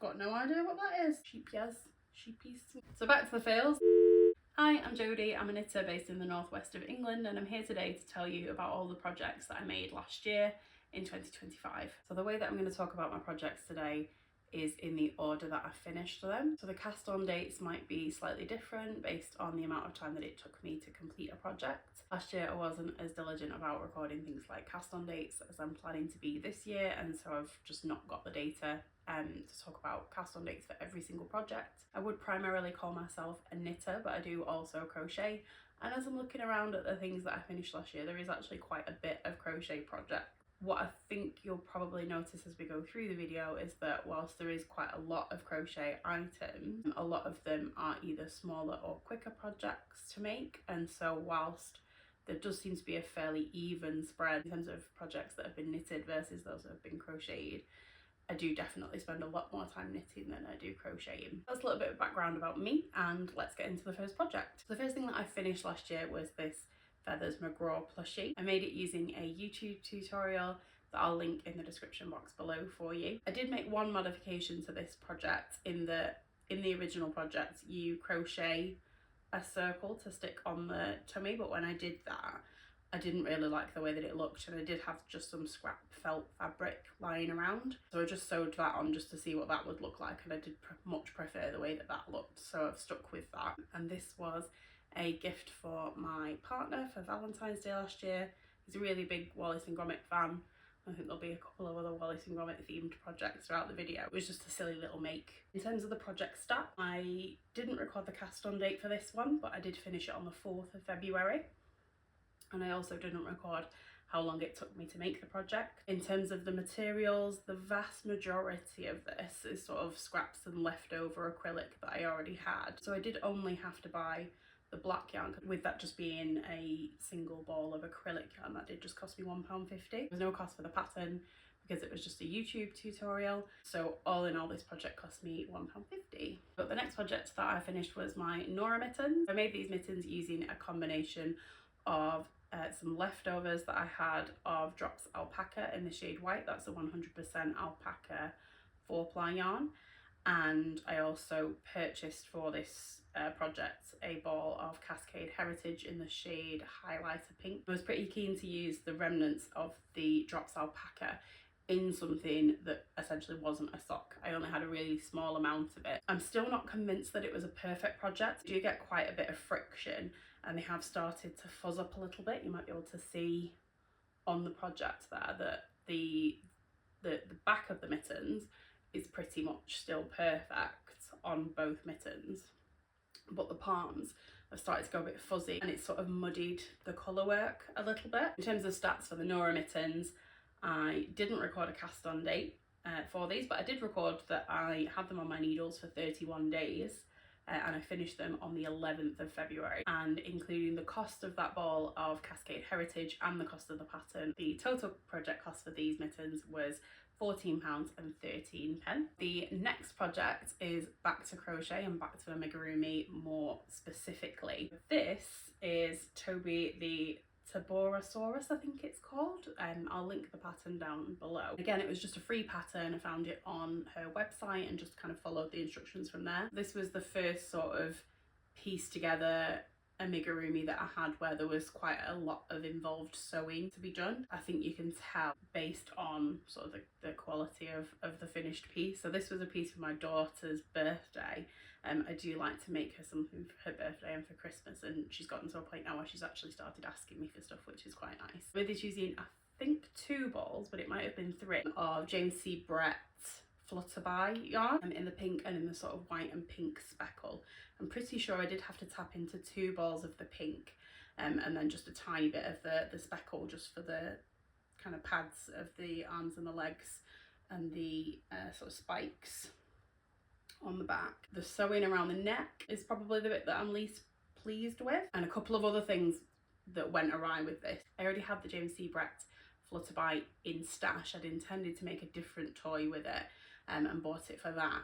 got no idea what that is. Sheepies. So back to the fails. Hi, I'm Jodie. I'm a knitter based in the northwest of England, and I'm here today to tell you about all the projects that I made last year in 2025. So the way that I'm going to talk about my projects today is in the order that I finished them. So the cast on dates might be slightly different based on the amount of time that it took me to complete a project. Last year I wasn't as diligent about recording things like cast on dates as I'm planning to be this year, and so I've just not got the data to talk about cast on dates for every single project. I would primarily call myself a knitter, but I do also crochet, and as I'm looking around at the things that I finished last year, there is actually quite a bit of crochet projects. What I think you'll probably notice as we go through the video is that whilst there is quite a lot of crochet items, a lot of them are either smaller or quicker projects to make, and so whilst there does seem to be a fairly even spread in terms of projects that have been knitted versus those that have been crocheted, I do definitely spend a lot more time knitting than I do crocheting. That's a little bit of background about me, and let's get into the first project. So the first thing that I finished last year was this Feathers McGraw plushie. I made it using a YouTube tutorial that I'll link in the description box below for you. I did make one modification to this project. In the original project, you crochet a circle to stick on the tummy, but when I did that, I didn't really like the way that it looked, and I did have just some scrap felt fabric lying around, so I just sewed that on just to see what that would look like, and I did much prefer the way that that looked, so I've stuck with that. And this was a gift for my partner for Valentine's Day last year. He's a really big Wallace and Gromit fan. I think there'll be a couple of other Wallace and Gromit themed projects throughout the video. It was just a silly little make. In terms of the project stat, I didn't record the cast on date for this one, but I did finish it on the 4th of February. And I also didn't record how long it took me to make the project. In terms of the materials, the vast majority of this is sort of scraps and leftover acrylic that I already had. So I did only have to buy the black yarn, with that just being a single ball of acrylic yarn. That did just cost me £1.50. There was no cost for the pattern because it was just a YouTube tutorial. So all in all, this project cost me £1.50. But the next project that I finished was my Nora mittens. I made these mittens using a combination of some leftovers that I had of Drops Alpaca in the shade white. That's a 100% alpaca 4-ply yarn. And I also purchased for this project a ball of Cascade Heritage in the shade highlighter pink. I was pretty keen to use the remnants of the Drops Alpaca in something that essentially wasn't a sock. I only had a really small amount of it. I'm still not convinced that it was a perfect project. You do get quite a bit of friction, and they have started to fuzz up a little bit. You might be able to see on the project there that the back of the mittens is pretty much still perfect on both mittens, but the palms have started to go a bit fuzzy, and it's sort of muddied the colour work a little bit. In terms of stats for the Nora mittens, I didn't record a cast on date for these, but I did record that I had them on my needles for 31 days. And I finished them on the 11th of February, and including the cost of that ball of Cascade Heritage and the cost of the pattern, the total project cost for these mittens was £14.13. The next project is back to crochet and back to amigurumi more specifically. This is Toby the Taborosaurus, I think it's called. I'll link the pattern down below. Again, it was just a free pattern. I found it on her website and just kind of followed the instructions from there. This was the first sort of piece together amigurumi that I had where there was quite a lot of involved sewing to be done. I think you can tell based on sort of the quality of the finished piece. So this was a piece for my daughter's birthday. I do like to make her something for her birthday and for Christmas, and she's gotten to a point now where she's actually started asking me for stuff, which is quite nice. With this using, I think 2 balls, but it might have been 3, of James C. Brett Flutterby yarn in the pink and in the sort of white and pink speckle. I'm pretty sure I did have to tap into 2 balls of the pink and then just a tiny bit of the speckle just for the kind of pads of the arms and the legs and the sort of spikes on the back. The sewing around the neck is probably the bit that I'm least pleased with, and a couple of other things that went awry with this. I already had the James C. Brett Flutterby in stash. I'd intended to make a different toy with it and bought it for that,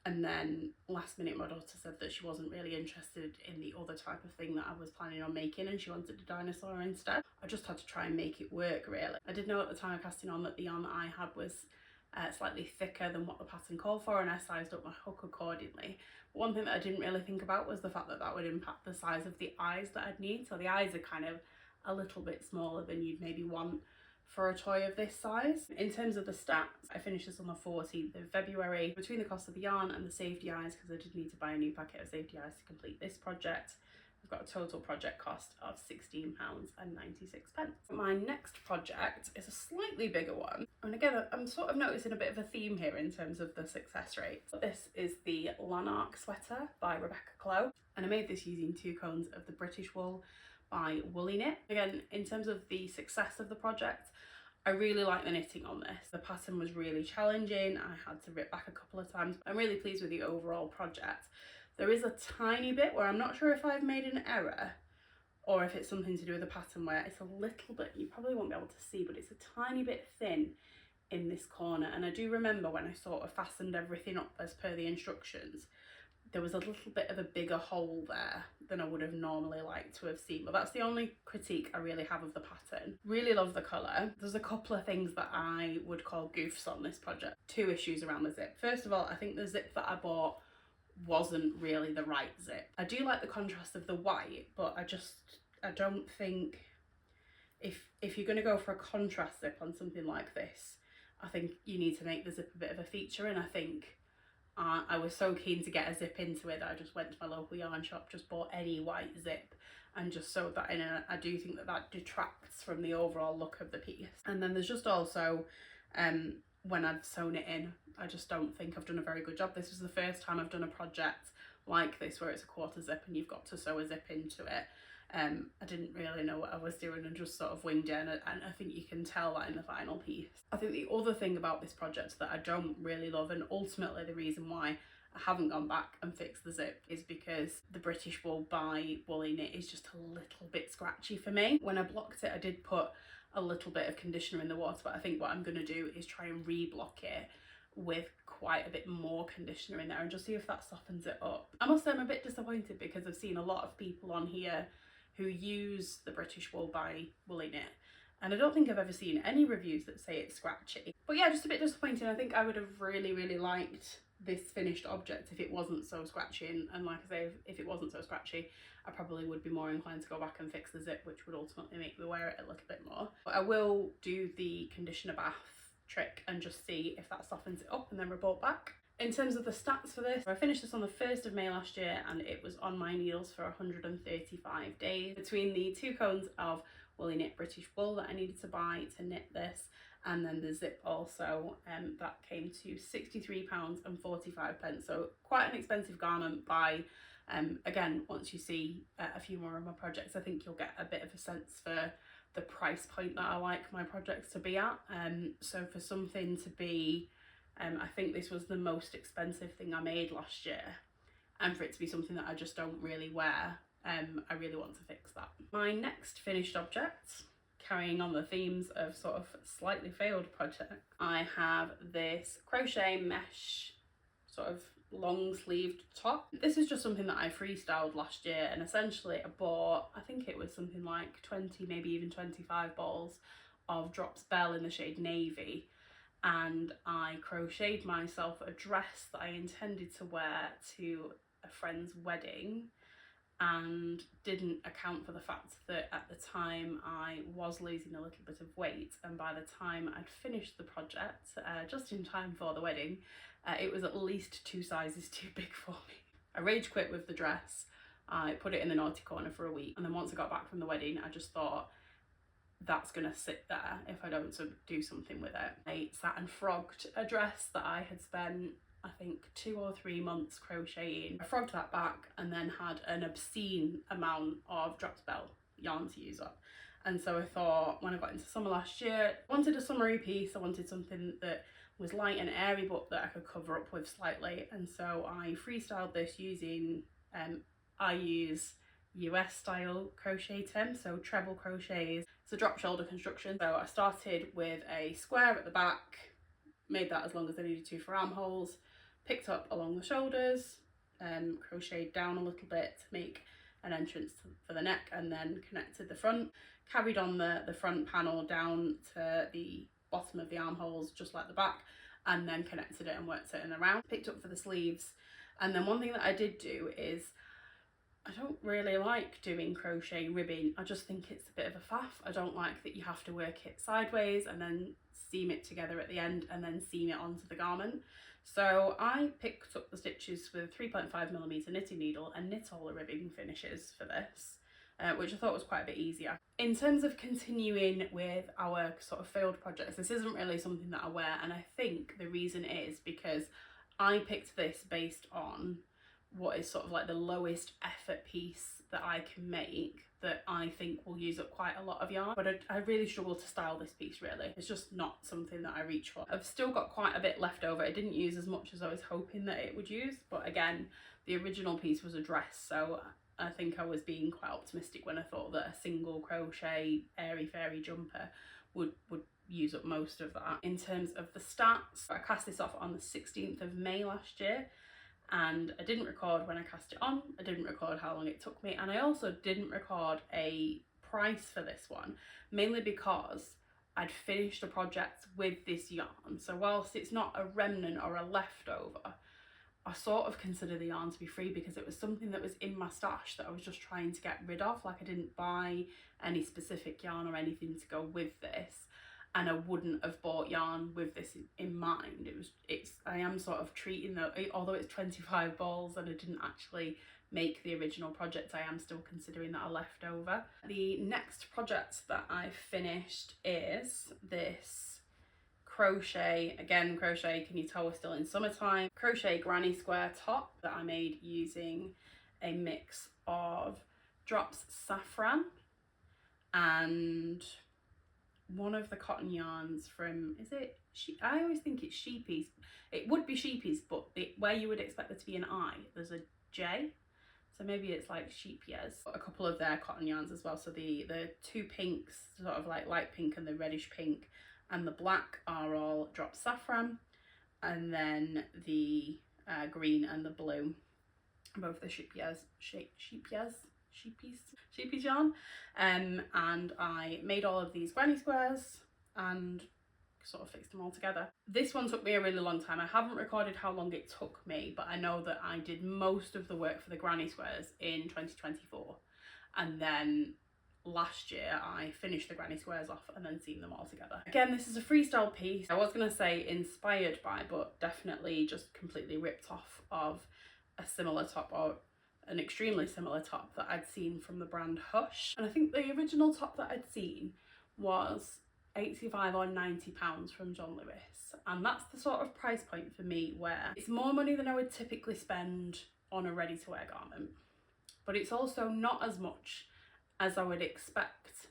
and then last minute my daughter said that she wasn't really interested in the other type of thing that I was planning on making, and she wanted a dinosaur instead. I just had to try and make it work really. I did know at the time of casting on that the yarn that I had was slightly thicker than what the pattern called for, and I sized up my hook accordingly. But one thing that I didn't really think about was the fact that that would impact the size of the eyes that I'd need. So the eyes are kind of a little bit smaller than you'd maybe want for a toy of this size. In terms of the stats, I finished this on the 14th of February. Between the cost of the yarn and the safety eyes, because I did need to buy a new packet of safety eyes to complete this project, I've got a total project cost of £16.96. My next project is a slightly bigger one. And again, I'm sort of noticing a bit of a theme here in terms of the success rate. This is the Lanark sweater by Rebecca Clow. And I made this using 2 cones of the British wool by Woolly Knit. Again, in terms of the success of the project, I really like the knitting on this. The pattern was really challenging. I had to rip back a couple of times. I'm really pleased with the overall project. There is a tiny bit where I'm not sure if I've made an error or if it's something to do with the pattern where it's a little bit, you probably won't be able to see, but it's a tiny bit thin in this corner. And I do remember when I sort of fastened everything up as per the instructions, there was a little bit of a bigger hole there than I would have normally liked to have seen. But that's the only critique I really have of the pattern. Really love the colour. There's a couple of things that I would call goofs on this project. 2 issues around the zip. First of all, I think the zip that I bought wasn't really the right zip. I do like the contrast of the white, but I don't think if you're going to go for a contrast zip on something like this, I think you need to make the zip a bit of a feature. And I think I was so keen to get a zip into it that I just went to my local yarn shop, just bought any white zip and just sewed that in, and I do think that that detracts from the overall look of the piece. And then there's just also when I've sewn it in, I just don't think I've done a very good job. This was the first time I've done a project like this where it's a quarter zip and you've got to sew a zip into it. I didn't really know what I was doing and just sort of winged it, and I think you can tell that in the final piece. I think the other thing about this project that I don't really love, and ultimately the reason why I haven't gone back and fixed the zip, is because the British wool by Woolly Knit is just a little bit scratchy for me. When I blocked it, I did put a little bit of conditioner in the water, but I think what I'm going to do is try and re-block it with quite a bit more conditioner in there and just see if that softens it up. I must say I'm a bit disappointed because I've seen a lot of people on here who use the British wool by Woolly Knit, and I don't think I've ever seen any reviews that say it's scratchy. But yeah, just a bit disappointing. I think I would have really liked this finished object if it wasn't so scratchy, and like I say, if it wasn't so scratchy, I probably would be more inclined to go back and fix the zip, which would ultimately make me wear it a little bit more. But I will do the conditioner bath trick and just see if that softens it up and then report back. In terms of the stats for this, I finished this on the 1st of May last year and it was on my needles for 135 days. Between the 2 cones of Woolly Knit British wool that I needed to buy to knit this, and then the zip also, that came to £63.45. So quite an expensive garment by, again, once you see a few more of my projects, I think you'll get a bit of a sense for the price point that I like my projects to be at. So for something to be, I think this was the most expensive thing I made last year, and for it to be something that I just don't really wear, I really want to fix that. My next finished object, carrying on the themes of sort of slightly failed project, I have this Crochet Mesh sort of long sleeved top. This is just something that I freestyled last year, and essentially I bought, I think it was something like 20, maybe even 25 balls of Drops Bell in the shade Navy, and I crocheted myself a dress that I intended to wear to a friend's wedding, and didn't account for the fact that at the time I was losing a little bit of weight, and by the time I'd finished the project, just in time for the wedding, it was at least 2 sizes too big for me. I rage quit with the dress. I put it in the naughty corner for a week, and then once I got back from the wedding, I just thought, that's gonna sit there if I don't do something with it. I sat and frogged a dress that I had spent, I think, 2 or 3 months crocheting. I frogged that back and then had an obscene amount of Drops Bell yarn to use up. And so I thought, when I got into summer last year, I wanted a summery piece. I wanted something that was light and airy but that I could cover up with slightly. And so I freestyled this using, I use US style crochet tim, so treble crochets. It's a drop shoulder construction. So I started with a square at the back, made that as long as I needed to for armholes, picked up along the shoulders, crocheted down a little bit to make an entrance for the neck, and then connected the front, carried on the front panel down to the bottom of the armholes just like the back, and then connected it and worked it in around. Picked up for the sleeves. And then one thing that I did do is, I don't really like doing crochet ribbing. I just think it's a bit of a faff. I don't like that you have to work it sideways and then seam it together at the end and then seam it onto the garment. So I picked up the stitches with a 3.5mm knitting needle and knit all the ribbing finishes for this, which I thought was quite a bit easier. In terms of continuing with our sort of failed projects, this isn't really something that I wear, and I think the reason is because I picked this based on what is sort of like the lowest effort piece that I can make that I think will use up quite a lot of yarn, but I really struggle to style this piece really. It's just not something that I reach for. I've still got quite a bit left over. I didn't use as much as I was hoping that it would use, but again, the original piece was a dress, so I think I was being quite optimistic when I thought that a single crochet airy fairy jumper would use up most of that. In terms of the stats, I cast this off on the 16th of May last year, and I didn't record when I cast it on, I didn't record how long it took me, and I also didn't record a price for this one, mainly because I'd finished the project with this yarn. So whilst it's not a remnant or a leftover, I sort of consider the yarn to be free because it was something that was in my stash that I was just trying to get rid of. Like, I didn't buy any specific yarn or anything to go with this, and I wouldn't have bought yarn with this in mind. I am sort of treating that, although it's 25 balls and I didn't actually make the original project, I am still considering that a leftover. The next project that I finished is this crochet, again crochet, can you tell we're still in summertime, crochet granny square top that I made using a mix of Drops Saffron and one of the cotton yarns from, I always think it's Sheepy's. It would be Sheepy's, but where you would expect there to be an I, there's a J. So maybe it's like Sheepy's. A couple of their cotton yarns as well. So the two pinks, sort of like light pink and the reddish pink, and the black are all Drop Saffron. And then the green and the blue, both the Sheepy's yarn. And I made all of these granny squares and sort of fixed them all together. This one took me a really long time. I haven't recorded how long it took me, but I know that I did most of the work for the granny squares in 2024, and then last year I finished the granny squares off and then seamed them all together. Again, this is a freestyle piece. I was gonna say inspired by, but definitely just completely ripped off of a similar top, or an extremely similar top that I'd seen from the brand Hush. And I think the original top that I'd seen was £85 or £90 from John Lewis, and that's the sort of price point for me where it's more money than I would typically spend on a ready-to-wear garment, but it's also not as much as I would expect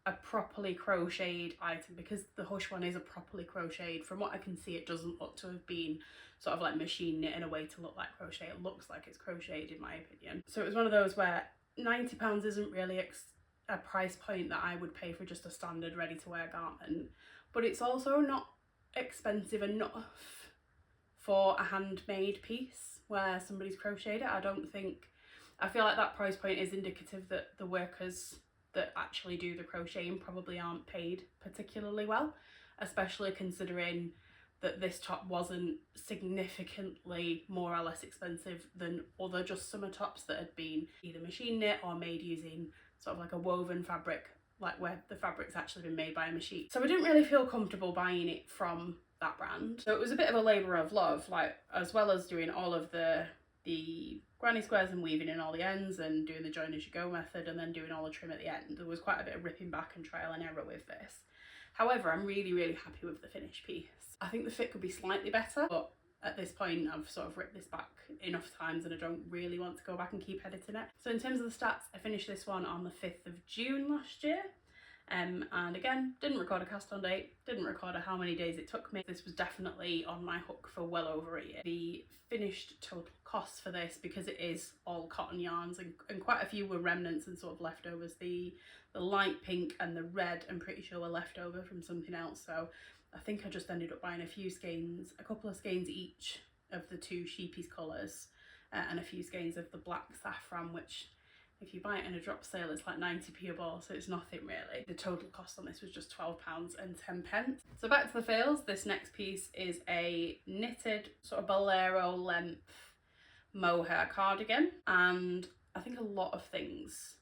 a properly crocheted item, because the Hush one is a properly crocheted. From what I can see, it doesn't look to have been sort of like machine knit in a way to look like crochet. It looks like it's crocheted in my opinion. So it was one of those where £90 isn't really a price point that I would pay for just a standard ready-to-wear garment, but it's also not expensive enough for a handmade piece where somebody's crocheted it. I feel like that price point is indicative that the workers that actually do the crocheting probably aren't paid particularly well, especially considering that this top wasn't significantly more or less expensive than other just summer tops that had been either machine knit or made using sort of like a woven fabric, like where the fabric's actually been made by a machine. So I didn't really feel comfortable buying it from that brand. So it was a bit of a labour of love, like as well as doing all of the granny squares and weaving in all the ends and doing the join as you go method and then doing all the trim at the end. There was quite a bit of ripping back and trial and error with this. However, I'm really, really happy with the finished piece. I think the fit could be slightly better, but at this point I've sort of ripped this back enough times and I don't really want to go back and keep editing it. So in terms of the stats, I finished this one on the 5th of June last year. And again, didn't record a cast on date, didn't record how many days it took me. This was definitely on my hook for well over a year. The finished total cost for this, because it is all cotton yarns and quite a few were remnants and sort of leftovers. The light pink and the red, I'm pretty sure were left over from something else. So I think I just ended up buying a couple of skeins each of the two Sheepy's colours and a few skeins of the black saffron, which if you buy it in a drop sale, it's like 90p a ball, so it's nothing really. The total cost on this was just £12.10. So back to the fails. This next piece is a knitted sort of bolero length mohair cardigan, and I think a lot of things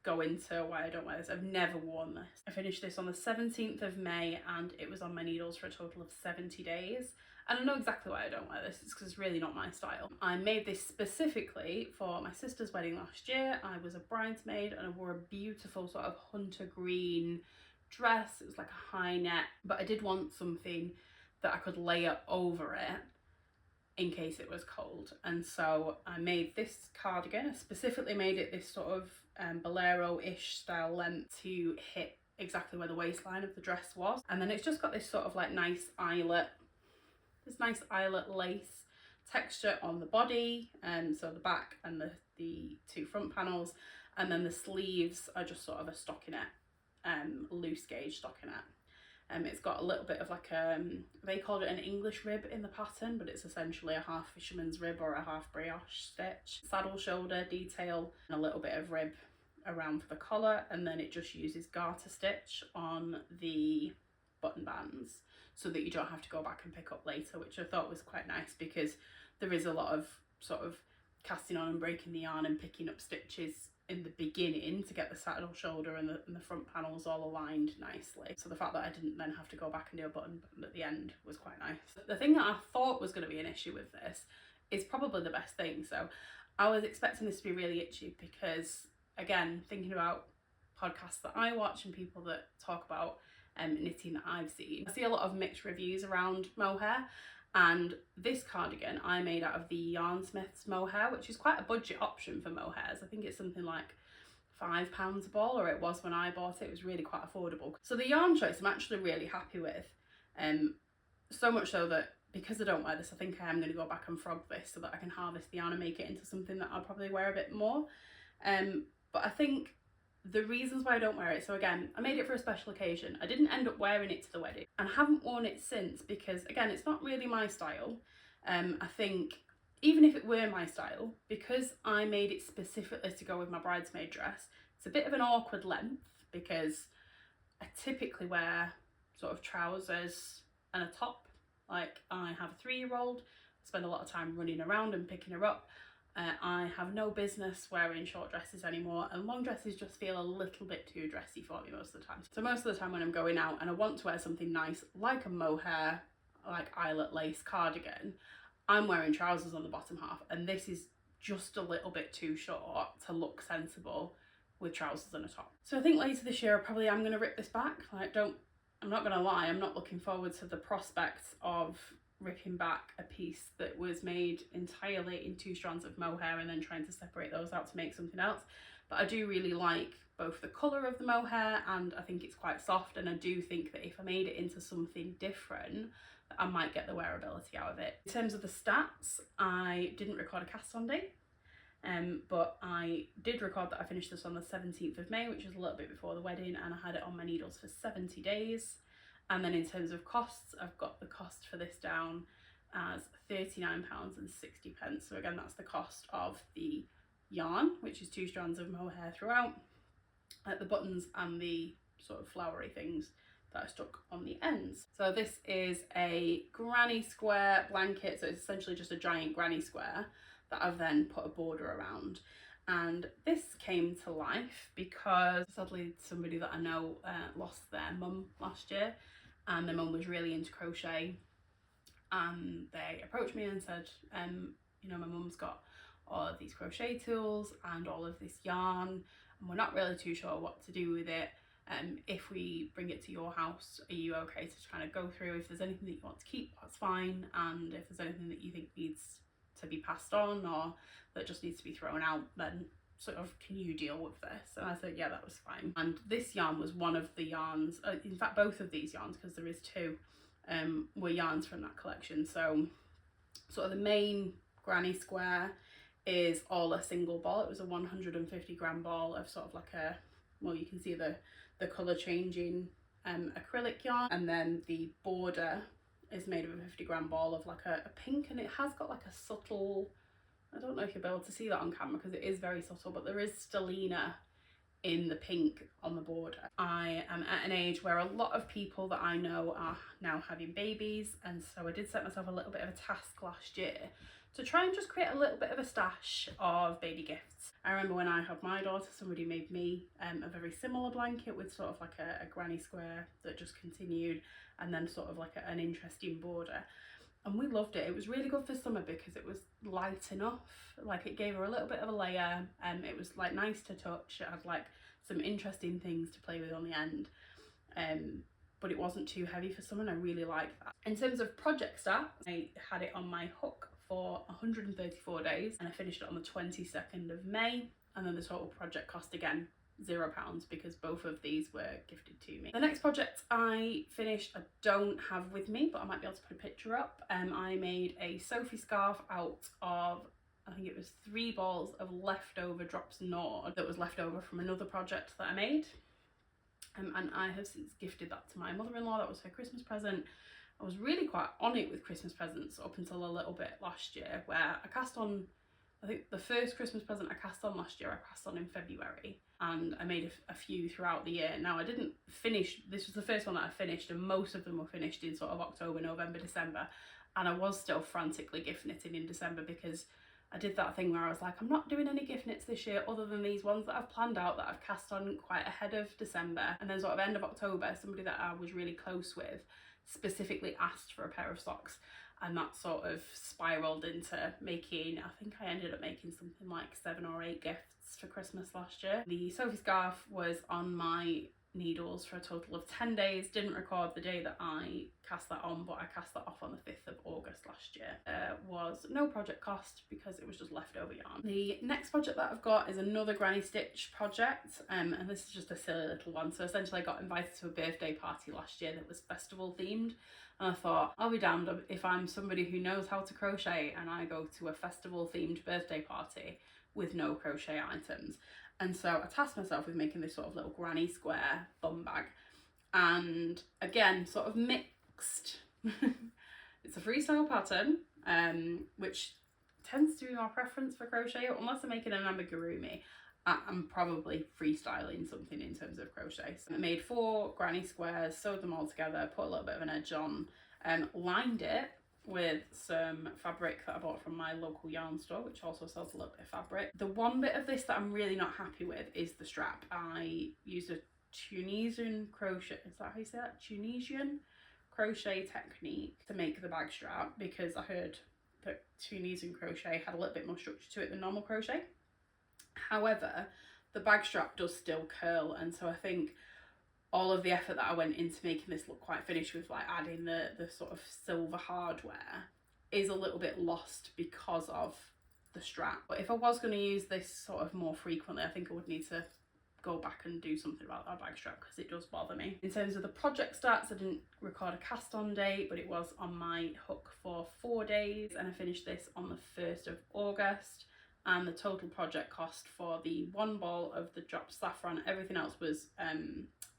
go into why I don't wear this. I've never worn this. I finished this on the 17th of May and it was on my needles for a total of 70 days. And I know exactly why I don't wear this. It's because it's really not my style. I made this specifically for my sister's wedding last year. I was a bridesmaid and I wore a beautiful sort of hunter green dress. It was like a high neck, but I did want something that I could layer over it in case it was cold. And so I made this cardigan. I specifically made it this sort of bolero-ish style length to hit exactly where the waistline of the dress was. And then it's just got this sort of like nice eyelet lace texture on the body, so the back and the two front panels, and then the sleeves are just sort of a stockinette, loose gauge stockinette. It's got a little bit of like they called it an English rib in the pattern, but it's essentially a half fisherman's rib or a half brioche stitch. Saddle shoulder detail and a little bit of rib around for the collar, and then it just uses garter stitch on the button bands so that you don't have to go back and pick up later, which I thought was quite nice because there is a lot of sort of casting on and breaking the yarn and picking up stitches in the beginning to get the saddle shoulder and the front panels all aligned nicely. So the fact that I didn't then have to go back and do a button at the end was quite nice. The thing that I thought was going to be an issue with this is probably the best thing. So I was expecting this to be really itchy because, again, thinking about podcasts that I watch and people that talk about knitting that I've seen, I see a lot of mixed reviews around mohair, and this cardigan I made out of the Yarnsmith's mohair, which is quite a budget option for mohairs. I think it's something like £5 a ball, or it was when I bought it. It was really quite affordable. So the yarn choice I'm actually really happy with, so much so that because I don't wear this, I think I am going to go back and frog this so that I can harvest the yarn and make it into something that I'll probably wear a bit more. But I think the reasons why I don't wear it, so again, I made it for a special occasion. I didn't end up wearing it to the wedding and haven't worn it since because, again, it's not really my style. I think even if it were my style, because I made it specifically to go with my bridesmaid dress, it's a bit of an awkward length because I typically wear sort of trousers and a top. Like, I have a 3-year-old, I spend a lot of time running around and picking her up. I have no business wearing short dresses anymore, and long dresses just feel a little bit too dressy for me most of the time. So most of the time when I'm going out and I want to wear something nice like a mohair, like eyelet lace cardigan, I'm wearing trousers on the bottom half, and this is just a little bit too short to look sensible with trousers and a top. So I think later this year I probably am going to rip this back. I'm not going to lie, I'm not looking forward to the prospect of ripping back a piece that was made entirely in 2 strands of mohair and then trying to separate those out to make something else. But I do really like both the colour of the mohair, and I think it's quite soft, and I do think that if I made it into something different, I might get the wearability out of it. In terms of the stats, I didn't record a cast on day, but I did record that I finished this on the 17th of May, which is a little bit before the wedding, and I had it on my needles for 70 days. And then in terms of costs, I've got the cost for this down as £39.60. So again, that's the cost of the yarn, which is 2 strands of mohair throughout, the buttons and the sort of flowery things that I stuck on the ends. So this is a granny square blanket. So it's essentially just a giant granny square that I've then put a border around. And this came to life because sadly somebody that I know lost their mum last year, and their mum was really into crochet, and they approached me and said, you know, my mum's got all of these crochet tools and all of this yarn, and we're not really too sure what to do with it. If we bring it to your house, are you okay to kind of go through? If there's anything that you want to keep, that's fine, and if there's anything that you think needs to be passed on or that just needs to be thrown out, then sort of, can you deal with this? And I said, yeah, that was fine. And this yarn was one of the yarns, in fact both of these yarns, because there is 2, were yarns from that collection. So sort of the main granny square is all a single ball. It was a 150 gram ball of sort of like a, well, you can see the colour changing acrylic yarn, and then the border is made of a 50 gram ball of like a pink, and it has got like a subtle I don't know if you'll be able to see that on camera because it is very subtle, but there is stellina in the pink on the border. I am at an age where a lot of people that I know are now having babies, and so I did set myself a little bit of a task last year to try and just create a little bit of a stash of baby gifts. I remember when I had my daughter, somebody made me a very similar blanket with sort of like a granny square that just continued, and then sort of like an interesting border. And we loved it. It was really good for summer because it was light enough. Like, it gave her a little bit of a layer, and it was like nice to touch. It had like some interesting things to play with on the end. But it wasn't too heavy for summer, and I really liked that. In terms of project start, I had it on my hook for 134 days, and I finished it on the 22nd of May. And then the total project cost, again, £0 because both of these were gifted to me. The next project I finished, I don't have with me, but I might be able to put a picture up. I made a Sophie scarf out of, I think it was 3 balls of leftover drops Nord that was left over from another project that I made. And I have since gifted that to my mother-in-law. That was her Christmas present. I was really quite on it with Christmas presents up until a little bit last year, where I cast on, I think the first Christmas present I cast on last year, I cast on in February, and I made a few throughout the year. Now, I didn't finish, this was the first one that I finished, and most of them were finished in sort of October, November, December, and I was still frantically gift knitting in December because I did that thing where I was like, I'm not doing any gift knits this year other than these ones that I've planned out that I've cast on quite ahead of December. And then sort of end of October, somebody that I was really close with specifically asked for a pair of socks, and that sort of spiraled into making, I think I ended up making something like 7 or 8 gifts for Christmas last year. The Sophie scarf was on my needles for a total of 10 days. Didn't record the day that I cast that on, but I cast that off on the 5th of August last year. Was no project cost because it was just leftover yarn. The next project that I've got is another granny stitch project, and this is just a silly little one. So essentially I got invited to a birthday party last year that was festival themed, and I thought, I'll be damned if I'm somebody who knows how to crochet and I go to a festival themed birthday party with no crochet items. And so I tasked myself with making this sort of little granny square bum bag, and again, sort of mixed. It's a freestyle pattern, which tends to be my preference for crochet, unless I'm making an amigurumi. I'm probably freestyling something in terms of crochet. So I made 4 granny squares, sewed them all together, put a little bit of an edge on, lined it with some fabric that I bought from my local yarn store, which also sells a little bit of fabric. The one bit of this that I'm really not happy with is the strap. I used a Tunisian crochet, is that how you say that? Tunisian crochet technique to make the bag strap, because I heard that Tunisian crochet had a little bit more structure to it than normal crochet. However, the bag strap does still curl, and so I think all of the effort that I went into making this look quite finished with like adding the sort of silver hardware is a little bit lost because of the strap. But if I was going to use this sort of more frequently, I think I would need to go back and do something about that bag strap because it does bother me. In terms of the project starts, I didn't record a cast on date, but it was on my hook for 4 days, and I finished this on the 1st of August. And the total project cost for the 1 ball of the dropped saffron, everything else was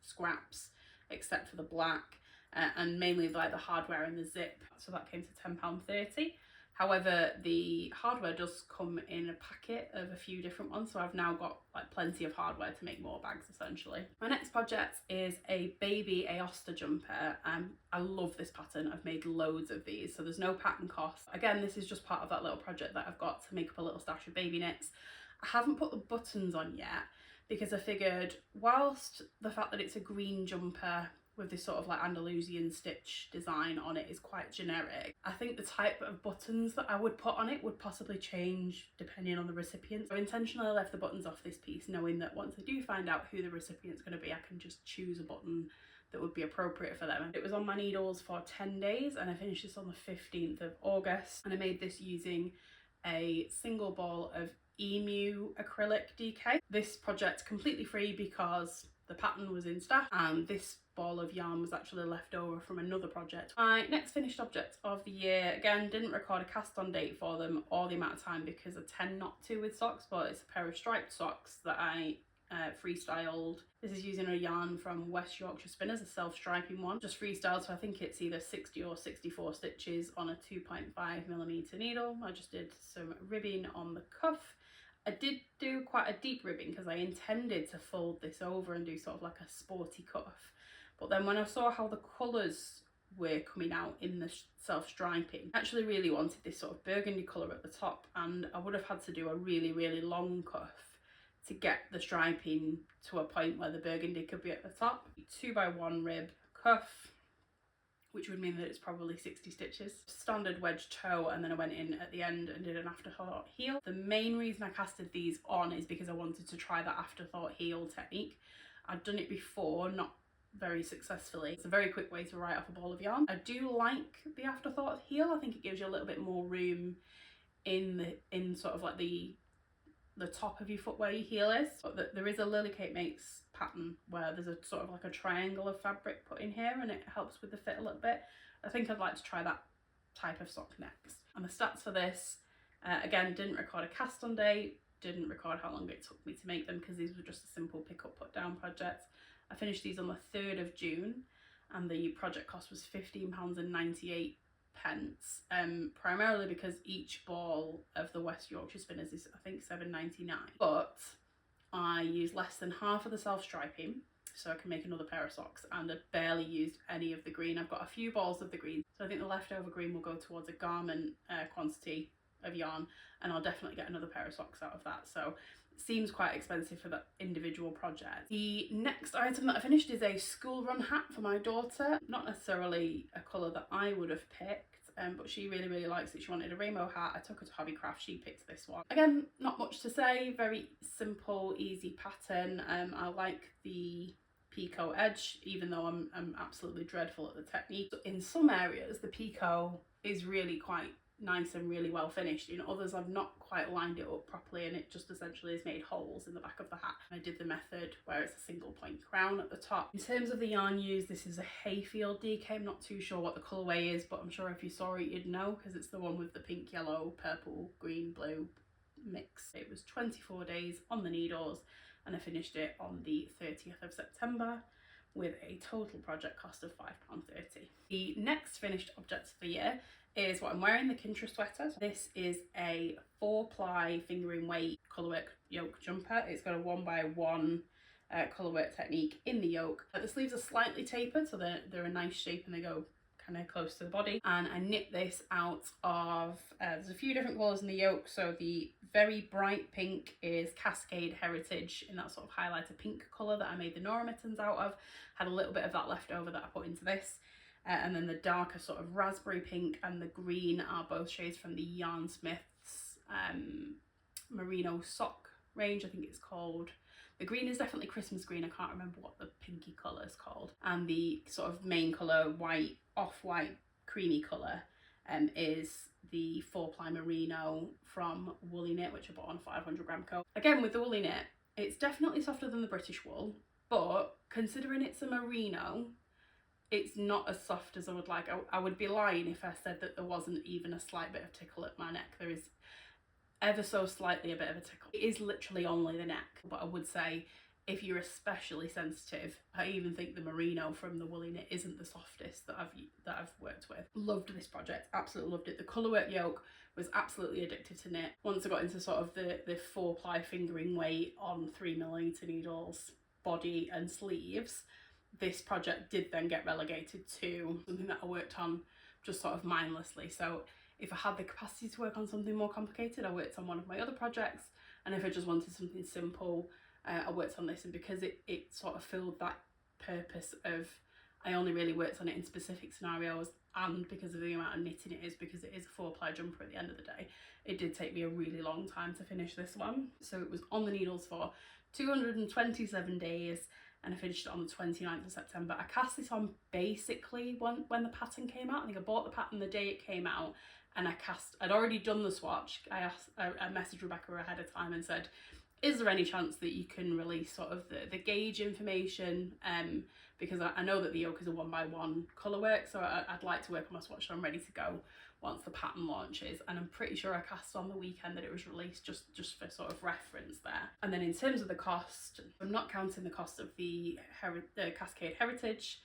scraps except for the black, and mainly like the hardware and the zip, so that came to £10.30. However, the hardware does come in a packet of a few different ones, so I've now got like plenty of hardware to make more bags essentially. My next project is a baby Aosta jumper. I love this pattern. I've made loads of these, so there's no pattern cost. Again, this is just part of that little project that I've got to make up a little stash of baby knits. I haven't put the buttons on yet because I figured, whilst the fact that it's a green jumper with this sort of like Andalusian stitch design on it is quite generic, I think the type of buttons that I would put on it would possibly change depending on the recipient. So I intentionally left the buttons off this piece, knowing that once I do find out who the recipient's going to be, I can just choose a button that would be appropriate for them. It was on my needles for 10 days and I finished this on the 15th of August, and I made this using a single ball of Emu acrylic DK. This project's completely free because the pattern was in stash and this ball of yarn was actually left over from another project. My next finished object of the year, again, didn't record a cast on date for them or the amount of time because I tend not to with socks, but it's a pair of striped socks that I freestyled. This is using a yarn from West Yorkshire Spinners, a self-striping one, just freestyled, so I think it's either 60 or 64 stitches on a 2.5mm needle. I just did some ribbing on the cuff. I did do quite a deep ribbing because I intended to fold this over and do sort of like a sporty cuff, but then when I saw how the colours were coming out in the self-striping, I actually really wanted this sort of burgundy colour at the top, and I would have had to do a really long cuff to get the striping to a point where the burgundy could be at the top. 2x1 rib cuff, which would mean that it's probably 60 stitches. Standard wedge toe, and then I went in at the end and did an afterthought heel. The main reason I casted these on is because I wanted to try that afterthought heel technique. I'd done it before, not very successfully. It's a very quick way to write off a ball of yarn. I do like the afterthought heel. I think it gives you a little bit more room in sort of like the top of your foot where your heel is. But there is a Lily Kate Makes pattern where there's a sort of like a triangle of fabric put in here, and it helps with the fit a little bit. I think I'd like to try that type of sock next. And the stats for this, again, didn't record a cast on date, didn't record how long it took me to make them because these were just a simple pick up put down project. I finished these on the 3rd of June and the project cost was £15.98. Primarily because each ball of the West Yorkshire Spinners is I think £7.99, but I used less than half of the self-striping so I can make another pair of socks, and I barely used any of the green. I've got a few balls of the green, so I think the leftover green will go towards a garment quantity of yarn, and I'll definitely get another pair of socks out of that. So it seems quite expensive for that individual project. The next item that I finished is a school run hat for my daughter. Not necessarily a colour that I would have picked, but she really likes it. She wanted a rainbow hat. I took her to Hobbycraft, she picked this one. Again, not much to say, very simple, easy pattern. I like the picot edge, even though I'm absolutely dreadful at the technique. In some areas the picot is really quite nice and really well finished. In others I've not quite lined it up properly, and it just essentially has made holes in the back of the hat. I did the method where it's a single point crown at the top. In terms of the yarn used, this is a Hayfield DK. I'm not too sure what the colourway is, but I'm sure if you saw it you'd know because it's the one with the pink, yellow, purple, green, blue mix. It was 24 days on the needles and I finished it on the 30th of September with a total project cost of £5.30. The next finished object of the year is what I'm wearing, the Moby Sweater. This is a 4-ply fingering weight colourwork yoke jumper. It's got a 1x1 colourwork technique in the yoke. The sleeves are slightly tapered, so they're a nice shape and they go kind of close to the body. And I knit this out of, there's a few different colours in the yoke. So the very bright pink is Cascade Heritage in that sort of highlighter pink colour that I made the Nora mittens out of. Had a little bit of that left over that I put into this. And then the darker sort of raspberry pink and the green are both shades from the Yarnsmiths merino sock range, I think it's called. The green is definitely Christmas green, I can't remember what the pinky colour is called. And the sort of main colour, white, off-white, creamy colour is the 4-ply merino from Woolly Knit, which I bought on 500g co. Again, with the Woolly Knit, it's definitely softer than the British wool, but considering it's a merino, it's not as soft as I would like. I would be lying if I said that there wasn't even a slight bit of tickle at my neck. There is ever so slightly a bit of a tickle. It is literally only the neck, but I would say if you're especially sensitive, I even think the merino from the Woolly Knit isn't the softest that I've worked with. Loved this project, absolutely loved it. The colourwork yoke was absolutely addicted to knit. Once I got into sort of the 4-ply fingering weight on 3mm needles, body and sleeves, this project did then get relegated to something that I worked on just sort of mindlessly. So if I had the capacity to work on something more complicated, I worked on one of my other projects, and if I just wanted something simple, I worked on this. And because it sort of filled that purpose of I only really worked on it in specific scenarios, and because of the amount of knitting it is, because it is a 4-ply jumper at the end of the day, it did take me a really long time to finish this one. So it was on the needles for 227 days and I finished it on the 29th of September. I cast this on basically when the pattern came out. I think I bought the pattern the day it came out, and I'd already done the swatch. I messaged Rebecca ahead of time and said, is there any chance that you can release sort of the gauge information? Because I know that the yoke is a 1x1 colourwork, so I'd like to work on my swatch so I'm ready to go once the pattern launches, and I'm pretty sure I cast on the weekend that it was released, just for sort of reference there. And then in terms of the cost, I'm not counting the cost of the Cascade Heritage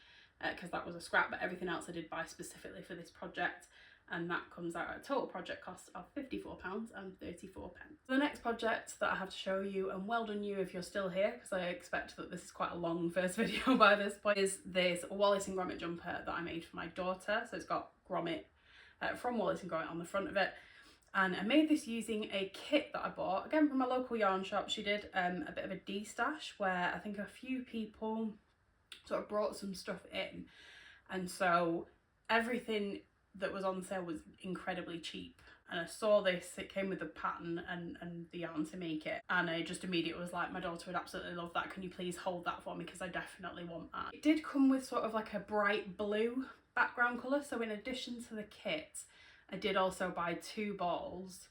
because that was a scrap, but everything else I did buy specifically for this project, and that comes out at a total project cost of £54.34. The next project that I have to show you, and well done you if you're still here, because I expect that this is quite a long first video by this point, is this Wallace and Gromit jumper that I made for my daughter. So it's got Gromit from Wallace and Gromit on the front of it, and I made this using a kit that I bought, again from a local yarn shop. She did a bit of a de-stash where I think a few people sort of brought some stuff in, and so everything that was on sale was incredibly cheap, and I saw this, it came with the pattern and the yarn to make it, and I just immediately was like, my daughter would absolutely love that, can you please hold that for me, because I definitely want that. It did come with sort of like a bright blue background colour, so in addition to the kit I did also buy 2 balls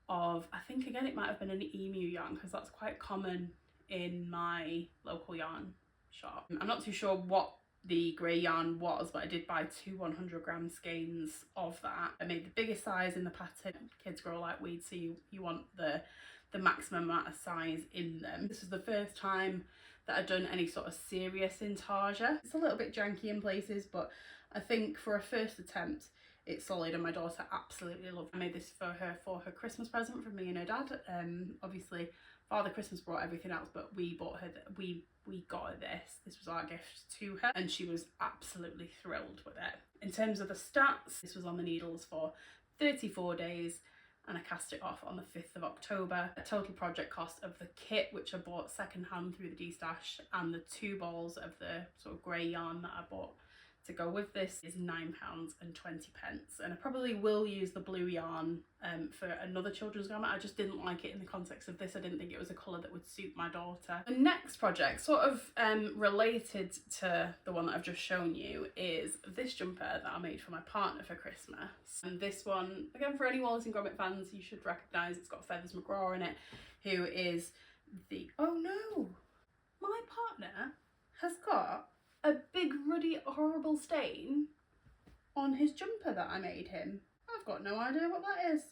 of, I think again it might have been an emu yarn, because that's quite common in my local yarn shop. I'm not too sure what the grey yarn was, but I did buy 2 100-gram skeins of that. I made the biggest size in the pattern. Kids grow like weeds, so you want the maximum amount of size in them. This was the first time that I'd done any sort of serious intarsia. It's a little bit janky in places, but I think for a first attempt it's solid, and my daughter absolutely loved it. I made this for her Christmas present from me and her dad. Obviously Father Christmas brought everything else, but we bought her, we got her this. This was our gift to her, and she was absolutely thrilled with it. In terms of the stats, this was on the needles for 34 days, and I cast it off on the 5th of October. A total project cost of the kit, which I bought second hand through the de-stash, and the 2 balls of the sort of grey yarn that I bought to go with this is £9.20, and I probably will use the blue yarn for another children's garment. I just didn't like it in the context of this. I didn't think it was a colour that would suit my daughter. The next project, sort of related to the one that I've just shown you, is this jumper that I made for my partner for Christmas. And this one, again, for any Wallace and Gromit fans, you should recognise, it's got Feathers McGraw in it, who is the, oh no, my partner has got a big ruddy horrible stain on his jumper that I made him. I've got no idea what that is.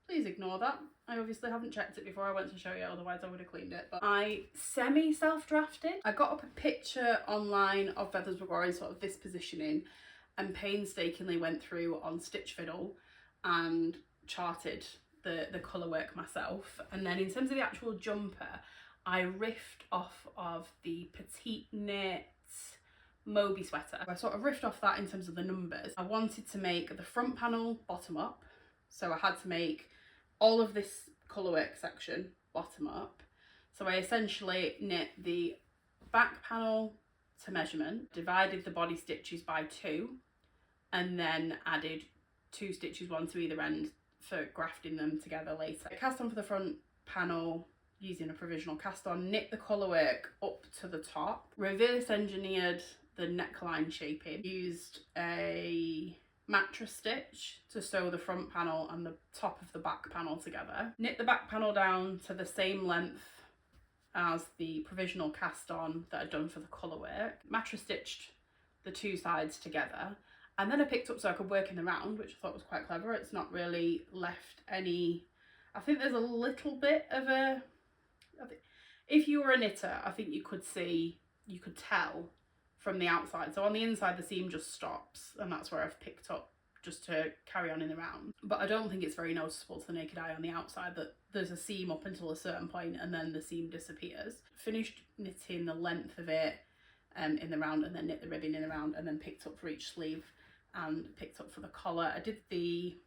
Please ignore that. I obviously haven't checked it before I went to show you, otherwise I would have cleaned it. But I self-drafted. I got up a picture online of Feathers McGraw in sort of this positioning, and painstakingly went through on Stitch Fiddle and charted the colour work myself. And then in terms of the actual jumper, I riffed off of the Petiteknit Moby Sweater. I sort of riffed off that in terms of the numbers. I wanted to make the front panel bottom up, so I had to make all of this colourwork section bottom up. So I essentially knit the back panel to measurement, divided the body stitches by 2, and then added 2 stitches, 1 to either end, for grafting them together later. I cast on for the front panel using a provisional cast on, knit the colourwork up to the top, reverse engineered the neckline shaping, used a mattress stitch to sew the front panel and the top of the back panel together, knit the back panel down to the same length as the provisional cast on that I'd done for the colourwork, mattress stitched the 2 sides together, and then I picked up so I could work in the round, which I thought was quite clever. It's not really left any, I think there's a little bit of a, if you were a knitter, I think you could tell from the outside. So on the inside the seam just stops, and that's where I've picked up just to carry on in the round. But I don't think it's very noticeable to the naked eye on the outside that there's a seam up until a certain point and then the seam disappears. Finished knitting the length of it in the round, and then knit the ribbing in the round, and then picked up for each sleeve and picked up for the collar. I did the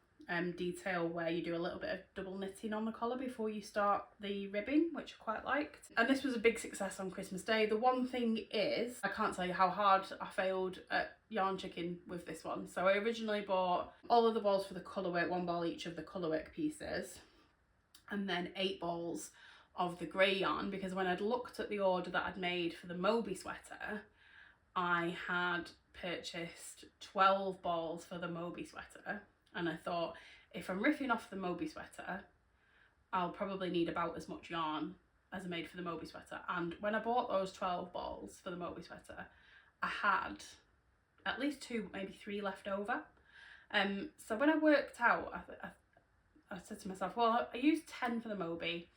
detail where you do a little bit of double knitting on the collar before you start the ribbing, which I quite liked. And this was a big success on Christmas Day. The one thing is, I can't tell you how hard I failed at yarn checking with this one. So I originally bought all of the balls for the colourwork, 1 ball each of the colourwork pieces, and then 8 balls of the grey yarn, because when I'd looked at the order that I'd made for the Moby sweater, I had purchased 12 balls for the Moby sweater. And I thought, if I'm riffing off the Moby sweater, I'll probably need about as much yarn as I made for the Moby sweater. And when I bought those 12 balls for the Moby sweater, I had at least 2, maybe 3 left over. So when I worked out, I said to myself, well, I used 10 for the Moby.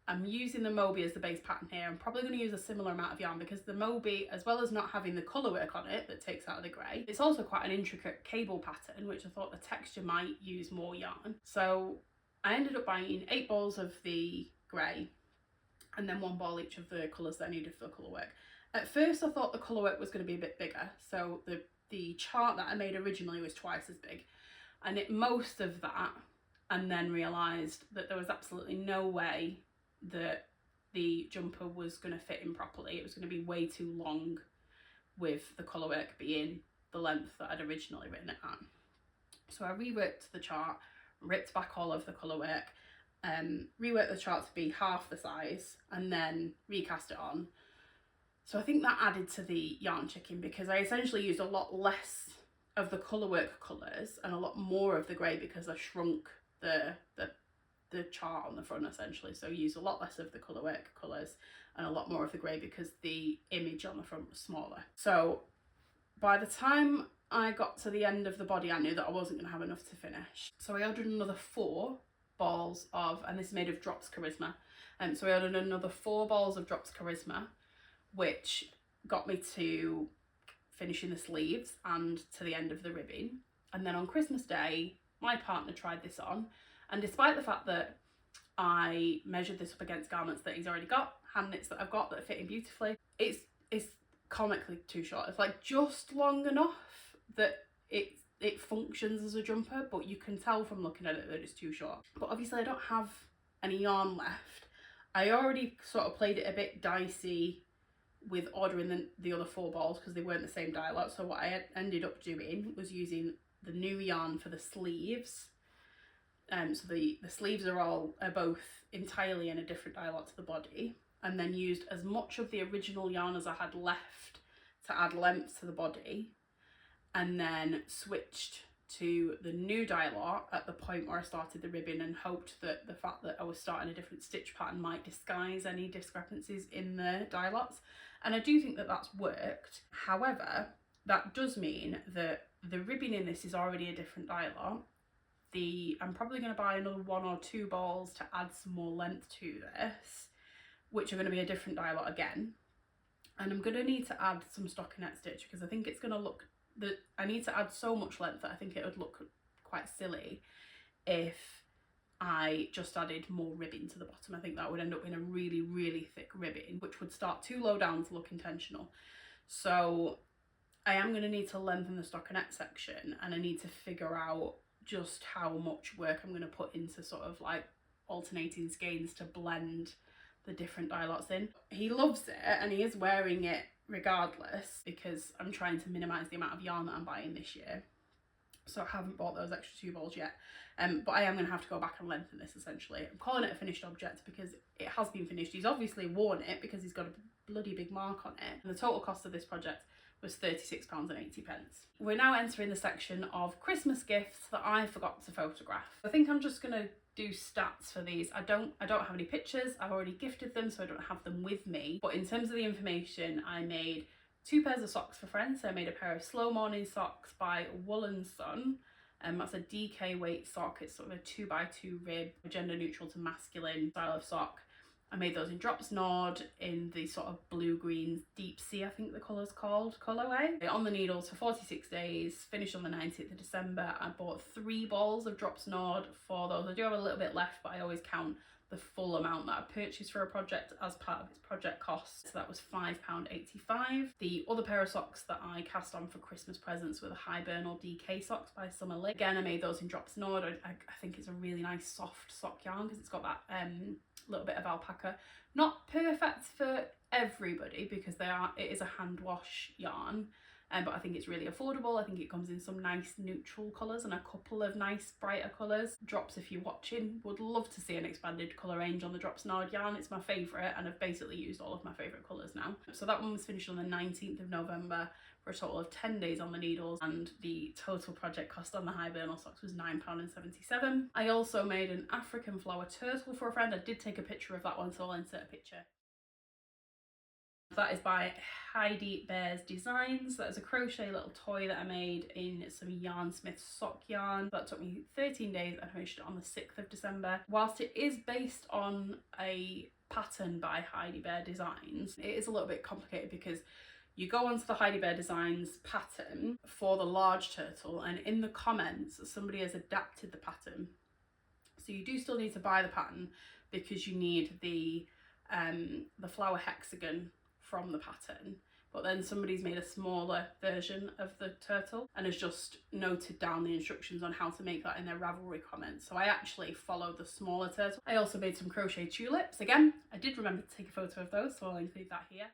I'm using the Moby as the base pattern here. I'm probably going to use a similar amount of yarn because the Moby, as well as not having the colour work on it that takes out of the grey, it's also quite an intricate cable pattern, which I thought the texture might use more yarn. So I ended up buying 8 balls of the grey and then 1 ball each of the colours that I needed for the colour work. At first I thought the colour work was going to be a bit bigger, so the chart that I made originally was twice as big. I knit most of that and then realised that there was absolutely no way that the jumper was going to fit in properly. It was going to be way too long with the colour work being the length that I'd originally written it at. So I reworked the chart, ripped back all of the colour work, reworked the chart to be half the size and then recast it on. So I think that added to the yarn chicken because I essentially used a lot less of the colour work colours and a lot more of the grey because I shrunk the chart on the front essentially. So use a lot less of the colour work colours and a lot more of the grey because the image on the front was smaller. So by the time I got to the end of the body, I knew that I wasn't going to have enough to finish. So I ordered another 4 balls of, and this is made of Drops Charisma. So I ordered another 4 balls of Drops Charisma, which got me to finishing the sleeves and to the end of the ribbing. And then on Christmas Day, my partner tried this on, and despite the fact that I measured this up against garments that he's already got, hand knits that I've got that are fitting beautifully, it's comically too short. It's like just long enough that it functions as a jumper, but you can tell from looking at it that it's too short. But obviously I don't have any yarn left. I already sort of played it a bit dicey with ordering the other 4 balls because they weren't the same dye lot. So what I ended up doing was using the new yarn for the sleeves. So the sleeves are both entirely in a different dye lot to the body, and then used as much of the original yarn as I had left to add length to the body, and then switched to the new dye lot at the point where I started the ribbon and hoped that the fact that I was starting a different stitch pattern might disguise any discrepancies in the dye lots. And I do think that that's worked. However, that does mean that the ribbon in this is already a different dye lot. I'm probably going to buy another 1 or 2 balls to add some more length to this, which are going to be a different dye lot again. And I'm going to need to add some stockinette stitch because I think it's going to look, I need to add so much length that I think it would look quite silly if I just added more ribbon to the bottom. I think that would end up in a really, really thick ribbon, which would start too low down to look intentional. So I am going to need to lengthen the stockinette section, and I need to figure out just how much work I'm going to put into sort of like alternating skeins to blend the different dye lots in. He loves it and he is wearing it regardless because I'm trying to minimise the amount of yarn that I'm buying this year. So I haven't bought those extra 2 balls yet. But I am going to have to go back and lengthen this essentially. I'm calling it a finished object because it has been finished. He's obviously worn it because he's got a bloody big mark on it. And the total cost of this project was £36.80. We're now entering the section of Christmas gifts that I forgot to photograph. I think I'm just going to do stats for these. I don't have any pictures. I've already gifted them, so I don't have them with me. But in terms of the information, I made 2 pairs of socks for friends. So I made a pair of Slow Morning socks by Wool & Son. That's a DK weight sock. It's sort of a 2x2 rib, gender neutral to masculine style of sock. I made those in Drops Nord in the sort of blue-green deep sea, I think the colour's called, colourway. On the needles for 46 days, finished on the 19th of December. I bought 3 balls of Drops Nord for those. I do have a little bit left, but I always count the full amount that I purchased for a project as part of its project cost. So that was £5.85. The other pair of socks that I cast on for Christmas presents were the Hibernal DK socks by Summer Lake. Again, I made those in Drops Nord. I think it's a really nice soft sock yarn because it's got that little bit of alpaca. Not perfect for everybody because it is a hand wash yarn, but I think it's really affordable. I think it comes in some nice neutral colours and a couple of nice brighter colours. Drops, if you're watching, would love to see an expanded colour range on the Drops Nord yarn. It's my favourite and I've basically used all of my favourite colours now. So that one was finished on the 19th of November for a total of 10 days on the needles, and the total project cost on the Hibernal socks was £9.77. I also made an African flower turtle for a friend. I did take a picture of that one, so I'll insert a picture That is by Heidi Bears Designs. That is a crochet little toy that I made in some Yarn Smith sock yarn. That took me 13 days. I finished it on the 6th of December. Whilst it is based on a pattern by Heidi Bear Designs, it is a little bit complicated because you go onto the Heidi Bear Designs pattern for the large turtle, and in the comments somebody has adapted the pattern. So you do still need to buy the pattern because you need the flower hexagon from the pattern, but then somebody's made a smaller version of the turtle and has just noted down the instructions on how to make that in their Ravelry comments. So I actually followed the smaller turtle. I also made some crochet tulips. Again, I did remember to take a photo of those, so I'll include that here.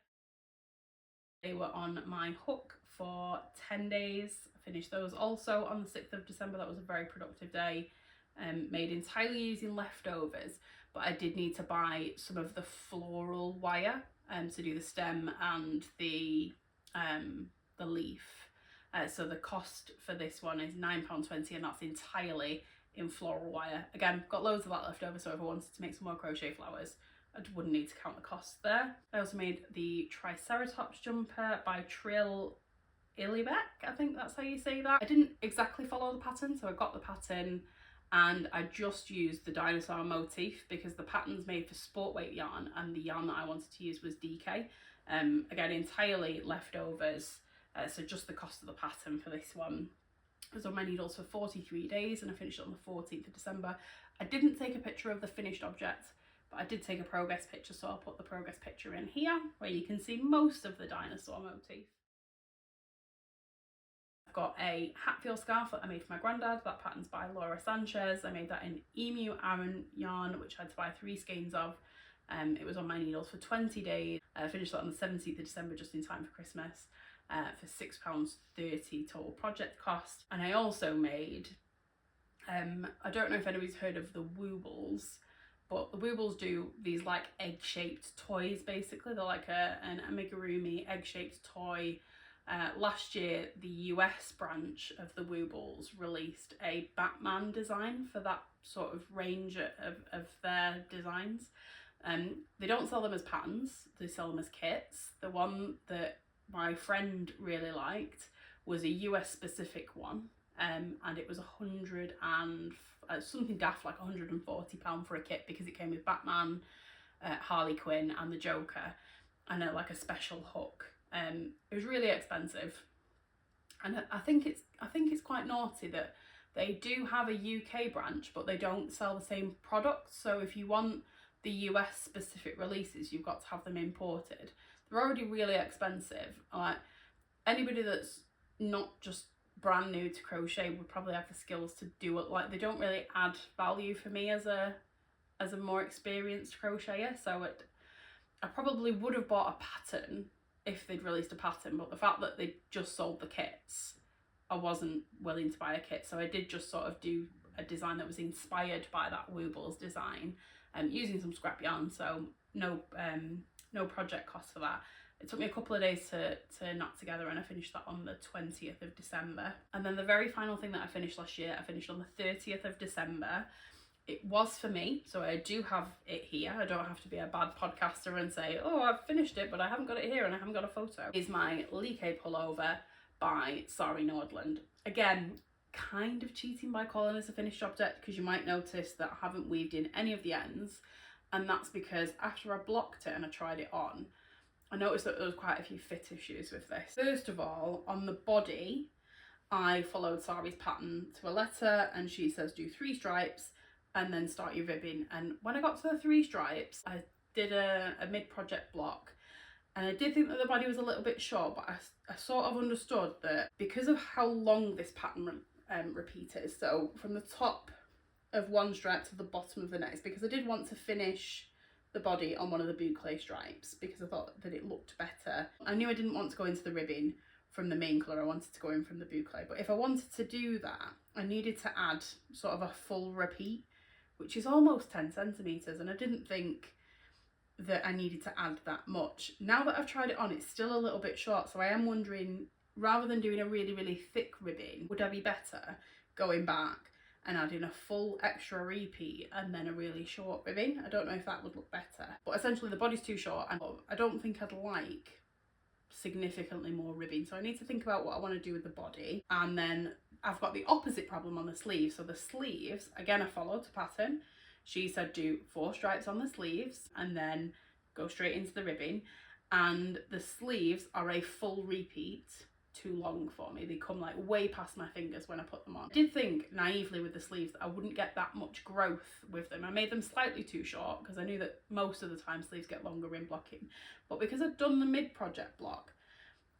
They were on my hook for 10 days. I finished those also on the 6th of December. That was a very productive day, made entirely using leftovers, but I did need to buy some of the floral wire to do the stem and the leaf. So the cost for this one is £9.20, and that's entirely in floral wire. Again, got loads of that left over, so if I wanted to make some more crochet flowers, I wouldn't need to count the costs there. I also made the Triceratops jumper by Trill Illibeck, I think that's how you say that. I didn't exactly follow the pattern, so I got the pattern and I just used the dinosaur motif because the pattern's made for sport weight yarn and the yarn that I wanted to use was DK. Again, entirely leftovers, so just the cost of the pattern for this one. I was on my needles for 43 days and I finished it on the 14th of December. I didn't take a picture of the finished object, but I did take a progress picture, so I'll put the progress picture in here where you can see most of the dinosaur motif. Got a Hatfield scarf that I made for my granddad. That pattern's by Laura Sanchez. I made that in Emu Aran yarn, which I had to buy 3 skeins of. It was on my needles for 20 days. I finished that on the 17th of December, just in time for Christmas, for £6.30 total project cost. And I also made, I don't know if anybody's heard of the Woobles, but the Woobles do these like egg-shaped toys basically. They're like an amigurumi egg-shaped toy. Last year, the US branch of the Woobles released a Batman design for that sort of range of their designs. They don't sell them as patterns, they sell them as kits. The one that my friend really liked was a US specific one, and it was something daft like £140 for a kit because it came with Batman, Harley Quinn and the Joker, and like a special hook. It was really expensive, and I think it's quite naughty that they do have a UK branch but they don't sell the same products. So if you want the US specific releases, you've got to have them imported. They're already really expensive. Like, anybody that's not just brand new to crochet would probably have the skills to do it. Like, they don't really add value for me as a more experienced crocheter. So I probably would have bought a pattern if they'd released a pattern, but the fact that they just sold the kits, I wasn't willing to buy a kit, so I did just sort of do a design that was inspired by that Woobles design, using some scrap yarn, so no project cost for that. It took me a couple of days to knot together, and I finished that on the 20th of December. And then the very final thing that I finished last year, I finished on the 30th of December. It was for me, so I do have it here. I don't have to be a bad podcaster and say, oh, I've finished it, but I haven't got it here and I haven't got a photo. Is my Like pullover by Sari Nordland. Again, kind of cheating by calling this a finished object because you might notice that I haven't weaved in any of the ends, and that's because after I blocked it and I tried it on, I noticed that there was quite a few fit issues with this. First of all, on the body, I followed Sari's pattern to a letter, and she says do 3 stripes and then start your ribbing. And when I got to the 3 stripes, I did a mid-project block, and I did think that the body was a little bit short, but I sort of understood that because of how long this pattern repeat is, so from the top of one stripe to the bottom of the next, because I did want to finish the body on one of the boucle stripes because I thought that it looked better. I knew I didn't want to go into the ribbing from the main colour, I wanted to go in from the boucle, but if I wanted to do that, I needed to add sort of a full repeat, which is almost 10 centimetres, and I didn't think that I needed to add that much. Now that I've tried it on, it's still a little bit short, so I am wondering, rather than doing a really, really thick ribbing, would I be better going back and add in a full extra repeat and then a really short ribbing. I don't know if that would look better, but essentially the body's too short and I don't think I'd like significantly more ribbing, so I need to think about what I want to do with the body. And then I've got the opposite problem on the sleeves. So the sleeves, again, I followed the pattern. She said do 4 stripes on the sleeves and then go straight into the ribbing, and the sleeves are a full repeat, too long for me. They come like way past my fingers when I put them on. I did think naively with the sleeves that I wouldn't get that much growth with them. I made them slightly too short because I knew that most of the time sleeves get longer in blocking, but because I'd done the mid project block,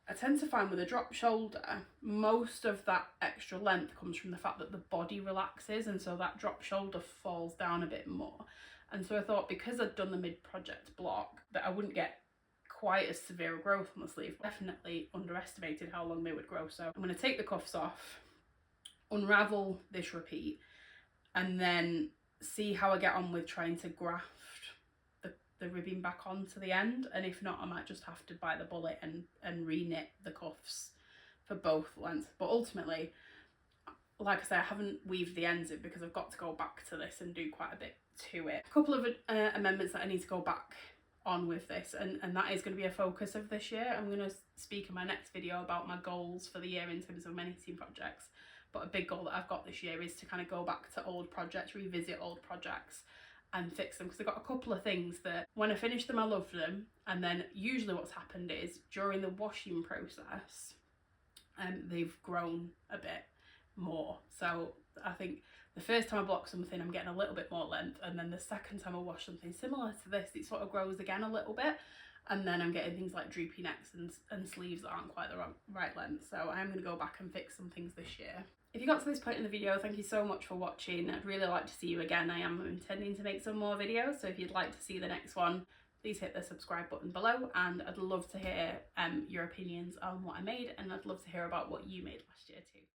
I tend to find with a drop shoulder, most of that extra length comes from the fact that the body relaxes, and so that drop shoulder falls down a bit more. And so I thought because I'd done the mid-project block that I wouldn't get quite as severe a growth on the sleeve. Definitely underestimated how long they would grow. So I'm going to take the cuffs off, unravel this repeat, and then see how I get on with trying to graft the ribbing back onto the end. And if not, I might just have to bite the bullet and re-knit the cuffs for both lengths. But ultimately, like I say, I haven't weaved the ends in because I've got to go back to this and do quite a bit to it. A couple of amendments that I need to go back on with this, and that is going to be a focus of this year. I'm going to speak in my next video about my goals for the year in terms of my knitting projects, but a big goal that I've got this year is to kind of go back to old projects, revisit old projects and fix them, because I've got a couple of things that when I finished them I loved them, and then usually what's happened is during the washing process they've grown a bit more. So I think the first time I block something I'm getting a little bit more length, and then the second time I wash something similar to this it sort of grows again a little bit, and then I'm getting things like droopy necks and sleeves that aren't quite the right length. So I'm going to go back and fix some things this year. If you got to this point in the video, thank you so much for watching. I'd really like to see you again. I am intending to make some more videos, so if you'd like to see the next one, please hit the subscribe button below, and I'd love to hear your opinions on what I made, and I'd love to hear about what you made last year too.